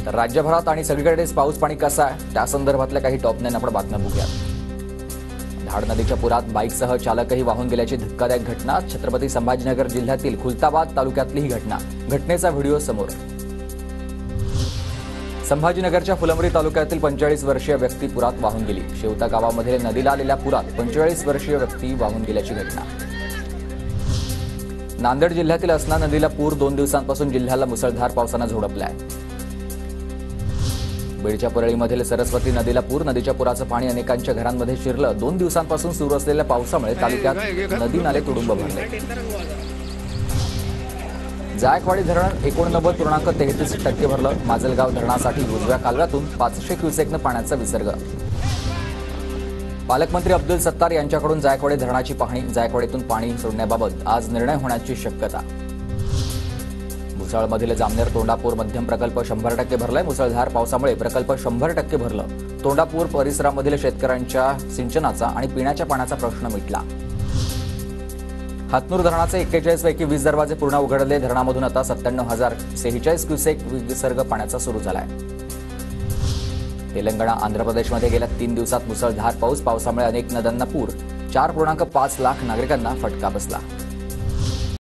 तर राज्यभरात आणि सगळीकडेच पाऊस पाणी कसा आहे त्या संदर्भातल्या काही टॉप 9 आपण बातम्या बघूयात। धाड नदीच्या पुरात बाईकसह चालकही वाहून गेल्याची धक्कादायक घटना। छत्रपती संभाजीनगर जिल्ह्यातील खुलताबाद तालुक्यातली ही घटना। घटनेचा व्हिडिओ समोर। संभाजीनगरच्या फुलंब्री तालुक्यातील 45 वर्षीय व्यक्ती पुरात वाहून गेली। शेवता गावामध्ये नदीला आलेल्या पुरात 45 वर्षीय व्यक्ती वाहून गेल्याची घटना। नांदेड जिल्ह्यातील असना नदीला पूर 2 दिवसांपासून जिल्ह्याला मुसळधार पावसाने झोडपलाय। बीडच्या परळीमधील सरस्वती नदीला पूर। नदीच्या पुराचं पाणी अनेकांच्या घरांमध्ये शिरलं। 2 दिवसांपासून सुरू असलेल्या पावसामुळे तालुक्यात नदी नाले तुडुंब भरले। जायकवाडी धरण 89.33% भरलं। माजलगाव धरणासाठी उजव्या कालव्यातून 500 क्युसेकनं पाण्याचा विसर्ग। पालकमंत्री अब्दुल सत्तार यांच्याकडून जायकवाडी धरणाची पाहणी। जायकवाडीतून पाणी सोडण्याबाबत आज निर्णय होण्याची शक्यता। मुसळमधील जामनेर तोंडापूर मध्यम प्रकल्प 100% भरलाय। मुसळधार पावसामुळे प्रकल्प 100% भरलं। तोंडापूर परिसरामधील शेतकऱ्यांच्या सिंचनाचा आणि पिण्याच्या पाण्याचा प्रश्न मिटला। हातनूर धरणाचे 41 पैकी 20 दरवाजे पूर्ण उघडले। धरणामधून आता 97,046 क्युसेक विसर्ग पाण्याचा सुरू झालाय। तेलंगणा आंध्र प्रदेशमध्ये गेल्या 3 दिवसात मुसळधार पाऊस। पावसामुळे अनेक नद्यांना पूर। 4.5 लाख नागरिकांना फटका बसला।